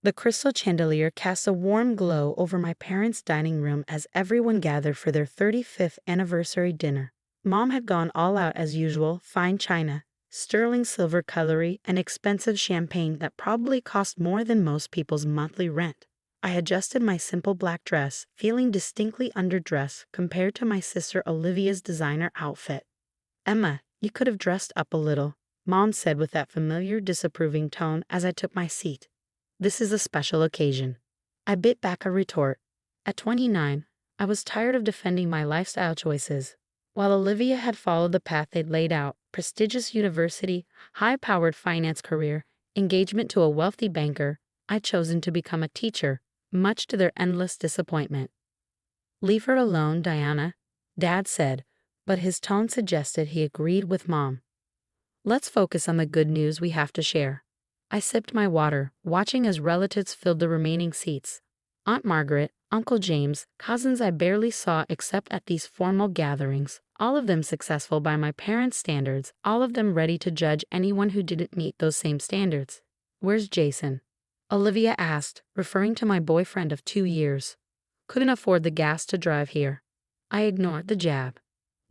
The crystal chandelier cast a warm glow over my parents' dining room as everyone gathered for their 35th anniversary dinner. Mom had gone all out as usual: fine china, sterling silver cutlery, and expensive champagne that probably cost more than most people's monthly rent. I adjusted my simple black dress, feeling distinctly underdressed compared to my sister Olivia's designer outfit. "Emma, you could have dressed up a little," Mom said with that familiar disapproving tone as I took my seat. "This is a special occasion." I bit back a retort. At 29, I was tired of defending my lifestyle choices. While Olivia had followed the path they'd laid out: prestigious university, high-powered finance career, engagement to a wealthy banker, I'd chosen to become a teacher, much to their endless disappointment. "Leave her alone, Diana," Dad said, but his tone suggested he agreed with Mom. "Let's focus on the good news we have to share." I sipped my water, watching as relatives filled the remaining seats. Aunt Margaret, Uncle James, cousins I barely saw except at these formal gatherings, all of them successful by my parents' standards, all of them ready to judge anyone who didn't meet those same standards. "Where's Jason?" Olivia asked, referring to my boyfriend of 2 years. "Couldn't afford the gas to drive here." I ignored the jab.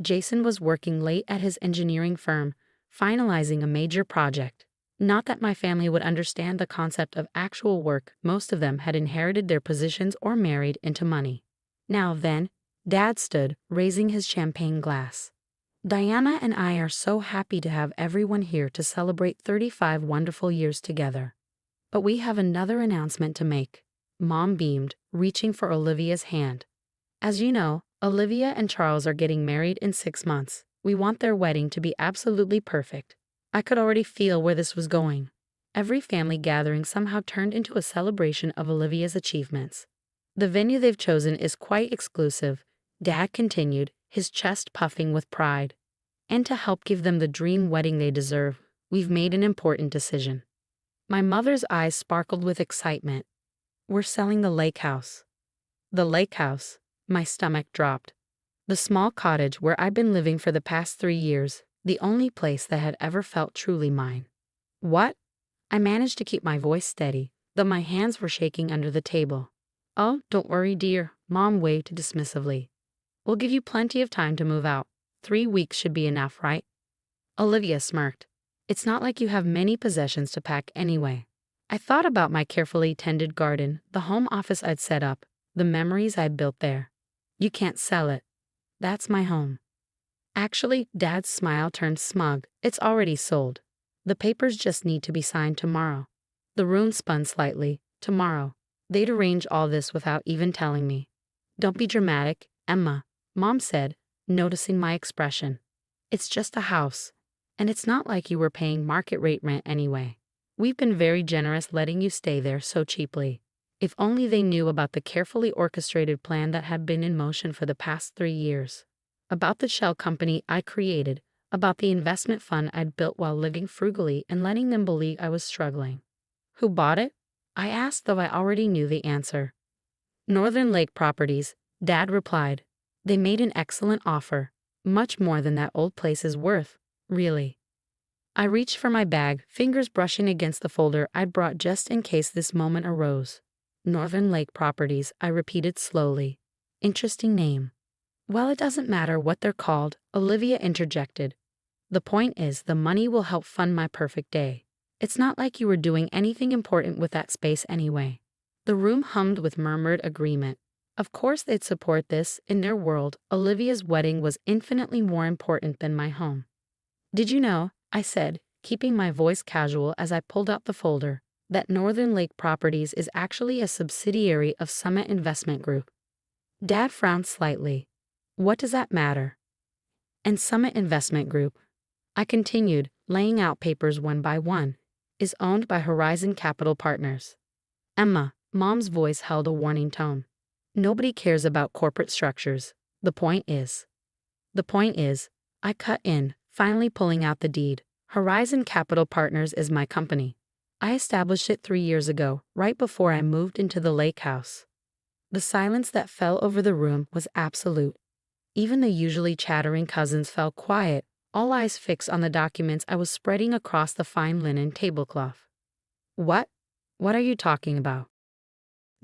Jason was working late at his engineering firm, finalizing a major project. Not that my family would understand the concept of actual work. Most of them had inherited their positions or married into money. "Now then," Dad stood, raising his champagne glass. "Diana and I are so happy to have everyone here to celebrate 35 wonderful years together. But we have another announcement to make." Mom beamed, reaching for Olivia's hand. "As you know, Olivia and Charles are getting married in 6 months. We want their wedding to be absolutely perfect." I could already feel where this was going. Every family gathering somehow turned into a celebration of Olivia's achievements. "The venue they've chosen is quite exclusive," Dad continued, his chest puffing with pride. "And to help give them the dream wedding they deserve, we've made an important decision." My mother's eyes sparkled with excitement. "We're selling the lake house." The lake house. My stomach dropped. The small cottage where I'd been living for the past 3 years. The only place that had ever felt truly mine. "What?" I managed to keep my voice steady, though my hands were shaking under the table. "Oh, don't worry, dear," Mom waved dismissively. "We'll give you plenty of time to move out. 3 weeks should be enough, right?" Olivia smirked. "It's not like you have many possessions to pack anyway." I thought about my carefully tended garden, the home office I'd set up, the memories I'd built there. "You can't sell it. That's my home." Actually, Dad's smile turned smug. "It's already sold. The papers just need to be signed tomorrow." The room spun slightly. Tomorrow. They'd arrange all this without even telling me. "Don't be dramatic, Emma," Mom said, noticing my expression. "It's just a house. And it's not like you were paying market rate rent anyway. We've been very generous letting you stay there so cheaply." If only they knew about the carefully orchestrated plan that had been in motion for the past 3 years. About the shell company I created, about the investment fund I'd built while living frugally and letting them believe I was struggling. "Who bought it?" I asked, though I already knew the answer. "Northern Lake Properties," Dad replied. "They made an excellent offer. Much more than that old place is worth, really." I reached for my bag, fingers brushing against the folder I'd brought just in case this moment arose. "Northern Lake Properties," I repeated slowly. "Interesting name." "Well, it doesn't matter what they're called," Olivia interjected. "The point is, the money will help fund my perfect day. It's not like you were doing anything important with that space anyway." The room hummed with murmured agreement. Of course they'd support this. In their world, Olivia's wedding was infinitely more important than my home. "Did you know," I said, keeping my voice casual as I pulled out the folder, "that Northern Lake Properties is actually a subsidiary of Summit Investment Group?" Dad frowned slightly. "What does that matter?" "And Summit Investment Group," I continued, laying out papers one by one, "is owned by Horizon Capital Partners." "Emma," Mom's voice held a warning tone. "Nobody cares about corporate structures. The point is," I cut in, finally pulling out the deed. "Horizon Capital Partners is my company. I established it 3 years ago, right before I moved into the lake house." The silence that fell over the room was absolute. Even the usually chattering cousins fell quiet, all eyes fixed on the documents I was spreading across the fine linen tablecloth. "What?" What are you talking about?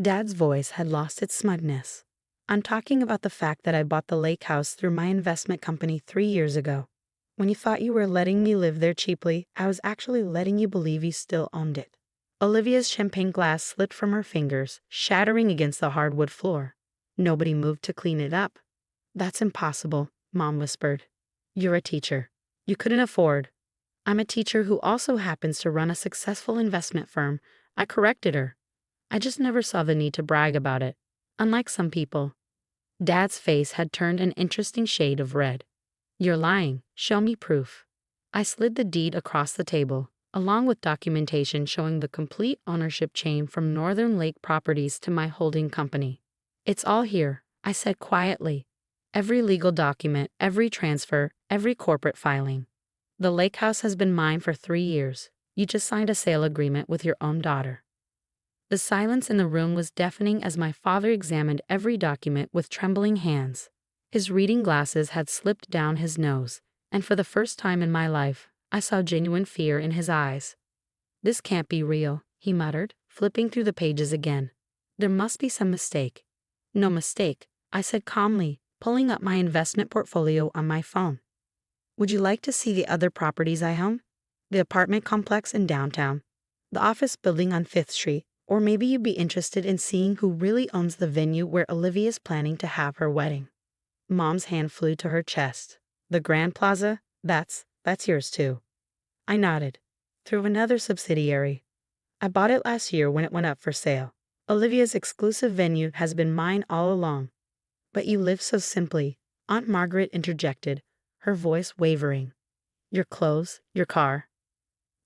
Dad's voice had lost its smugness. I'm talking about the fact that I bought the lake house through my investment company 3 years ago. When you thought you were letting me live there cheaply, I was actually letting you believe you still owned it. Olivia's champagne glass slipped from her fingers, shattering against the hardwood floor. Nobody moved to clean it up. That's impossible, Mom whispered. You're a teacher. You couldn't afford. I'm a teacher who also happens to run a successful investment firm. I corrected her. I just never saw the need to brag about it. Unlike some people. Dad's face had turned an interesting shade of red. You're lying. Show me proof. I slid the deed across the table, along with documentation showing the complete ownership chain from Northern Lake Properties to my holding company. It's all here, I said quietly. Every legal document, every transfer, every corporate filing. The lake house has been mine for 3 years. You just signed a sale agreement with your own daughter. The silence in the room was deafening as my father examined every document with trembling hands. His reading glasses had slipped down his nose, and for the first time in my life, I saw genuine fear in his eyes. This can't be real, he muttered, flipping through the pages again. There must be some mistake. No mistake, I said calmly, pulling up my investment portfolio on my phone. Would you like to see the other properties I own? The apartment complex in downtown, the office building on 5th Street, or maybe you'd be interested in seeing who really owns the venue where Olivia's planning to have her wedding. Mom's hand flew to her chest. The Grand Plaza? That's yours too. I nodded. Through another subsidiary. I bought it last year when it went up for sale. Olivia's exclusive venue has been mine all along. But you live so simply, Aunt Margaret interjected, her voice wavering. Your clothes, your car.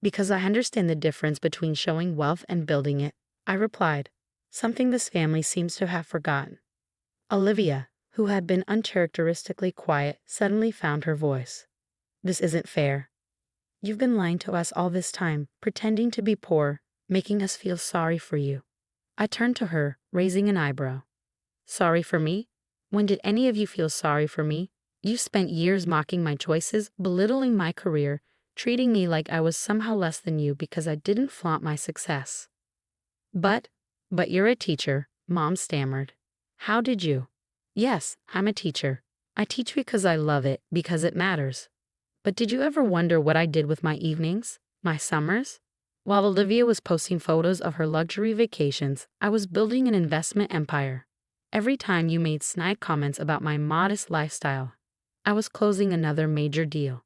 Because I understand the difference between showing wealth and building it, I replied, something this family seems to have forgotten. Olivia, who had been uncharacteristically quiet, suddenly found her voice. This isn't fair. You've been lying to us all this time, pretending to be poor, making us feel sorry for you. I turned to her, raising an eyebrow. Sorry for me? When did any of you feel sorry for me? You spent years mocking my choices, belittling my career, treating me like I was somehow less than you because I didn't flaunt my success. But you're a teacher, Mom stammered. How did you? Yes, I'm a teacher. I teach because I love it, because it matters. But did you ever wonder what I did with my evenings, my summers? While Olivia was posting photos of her luxury vacations, I was building an investment empire. Every time you made snide comments about my modest lifestyle, I was closing another major deal.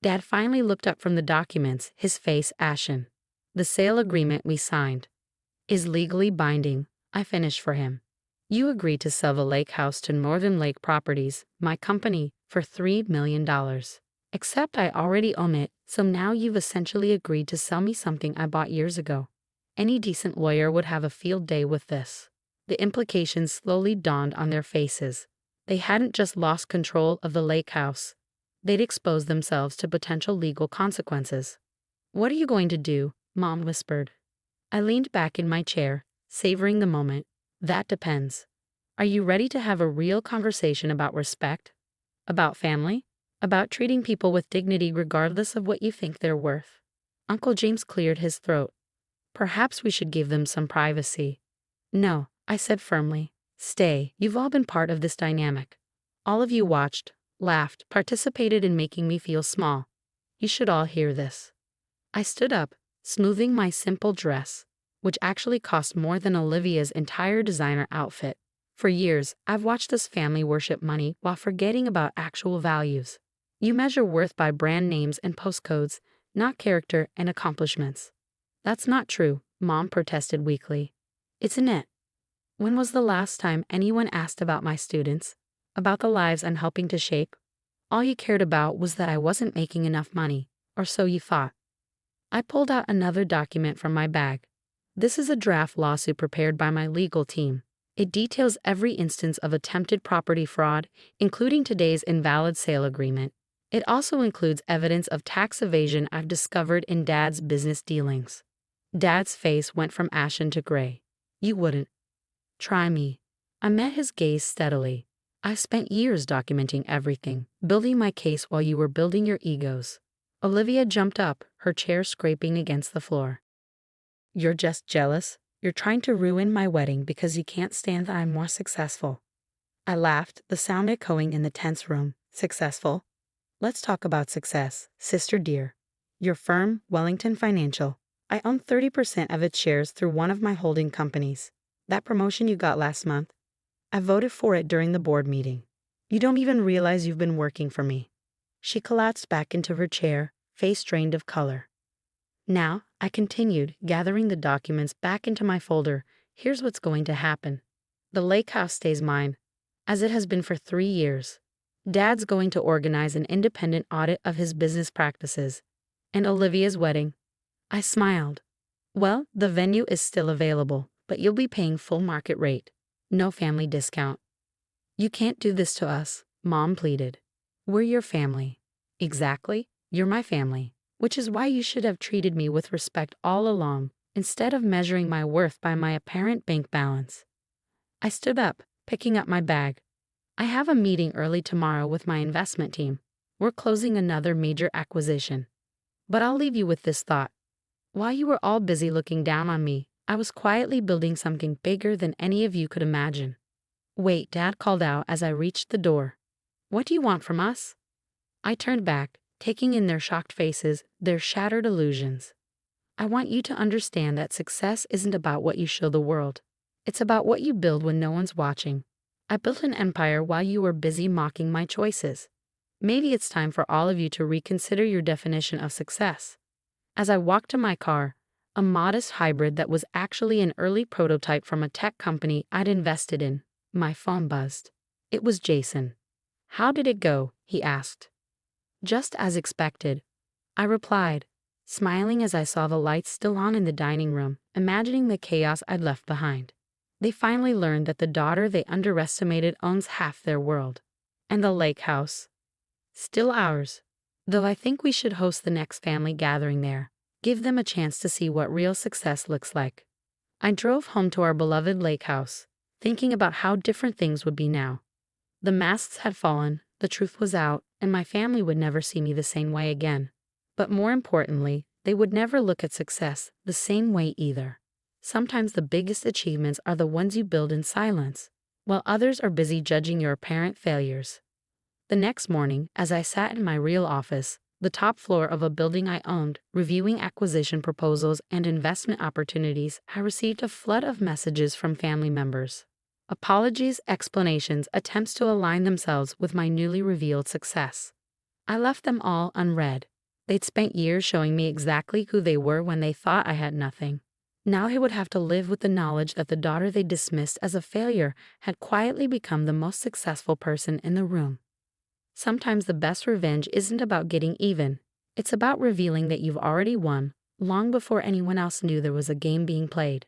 Dad finally looked up from the documents, his face ashen. The sale agreement we signed is legally binding, I finished for him. You agreed to sell the lake house to Northern Lake Properties, my company, for $3 million. Except I already own it, so now you've essentially agreed to sell me something I bought years ago. Any decent lawyer would have a field day with this. The implications slowly dawned on their faces. They hadn't just lost control of the lake house. They'd exposed themselves to potential legal consequences. What are you going to do? Mom whispered. I leaned back in my chair, savoring the moment. That depends. Are you ready to have a real conversation about respect? About family? About treating people with dignity regardless of what you think they're worth? Uncle James cleared his throat. Perhaps we should give them some privacy. No, I said firmly. Stay, you've all been part of this dynamic. All of you watched, laughed, participated in making me feel small. You should all hear this. I stood up, smoothing my simple dress, which actually cost more than Olivia's entire designer outfit. For years, I've watched this family worship money while forgetting about actual values. You measure worth by brand names and postcodes, not character and accomplishments. That's not true, Mom protested weakly. Isn't it? When was the last time anyone asked about my students, about the lives I'm helping to shape? All you cared about was that I wasn't making enough money, or so you thought. I pulled out another document from my bag. This is a draft lawsuit prepared by my legal team. It details every instance of attempted property fraud, including today's invalid sale agreement. It also includes evidence of tax evasion I've discovered in Dad's business dealings. Dad's face went from ashen to gray. You wouldn't. Try me. I met his gaze steadily. I spent years documenting everything, building my case while you were building your egos. Olivia jumped up, her chair scraping against the floor. You're just jealous. You're trying to ruin my wedding because you can't stand that I'm more successful. I laughed, the sound echoing in the tense room. Successful? Let's talk about success, sister dear. Your firm, Wellington Financial. I own 30% of its shares through one of my holding companies. That promotion you got last month? I voted for it during the board meeting. You don't even realize you've been working for me. She collapsed back into her chair, face drained of color. Now, I continued, gathering the documents back into my folder. Here's what's going to happen. The lake house stays mine, as it has been for 3 years. Dad's going to organize an independent audit of his business practices. And Olivia's wedding. I smiled. Well, the venue is still available, but you'll be paying full market rate. No family discount. You can't do this to us, Mom pleaded. We're your family. Exactly, you're my family, which is why you should have treated me with respect all along, instead of measuring my worth by my apparent bank balance. I stood up, picking up my bag. I have a meeting early tomorrow with my investment team. We're closing another major acquisition. But I'll leave you with this thought. While you were all busy looking down on me, I was quietly building something bigger than any of you could imagine. Wait, Dad called out as I reached the door. What do you want from us? I turned back, taking in their shocked faces, their shattered illusions. I want you to understand that success isn't about what you show the world. It's about what you build when no one's watching. I built an empire while you were busy mocking my choices. Maybe it's time for all of you to reconsider your definition of success. As I walked to my car, a modest hybrid that was actually an early prototype from a tech company I'd invested in, my phone buzzed. It was Jason. How did it go? He asked. Just as expected, I replied, smiling as I saw the lights still on in the dining room, imagining the chaos I'd left behind. They finally learned that the daughter they underestimated owns half their world. And the lake house. Still ours. Though I think we should host the next family gathering there. Give them a chance to see what real success looks like. I drove home to our beloved lake house, thinking about how different things would be now. The masks had fallen, the truth was out, and my family would never see me the same way again. But more importantly, they would never look at success the same way either. Sometimes the biggest achievements are the ones you build in silence, while others are busy judging your apparent failures. The next morning, as I sat in my real office, the top floor of a building I owned, reviewing acquisition proposals and investment opportunities, I received a flood of messages from family members. Apologies, explanations, attempts to align themselves with my newly revealed success. I left them all unread. They'd spent years showing me exactly who they were when they thought I had nothing. Now they would have to live with the knowledge that the daughter they dismissed as a failure had quietly become the most successful person in the room. Sometimes the best revenge isn't about getting even. It's about revealing that you've already won, long before anyone else knew there was a game being played.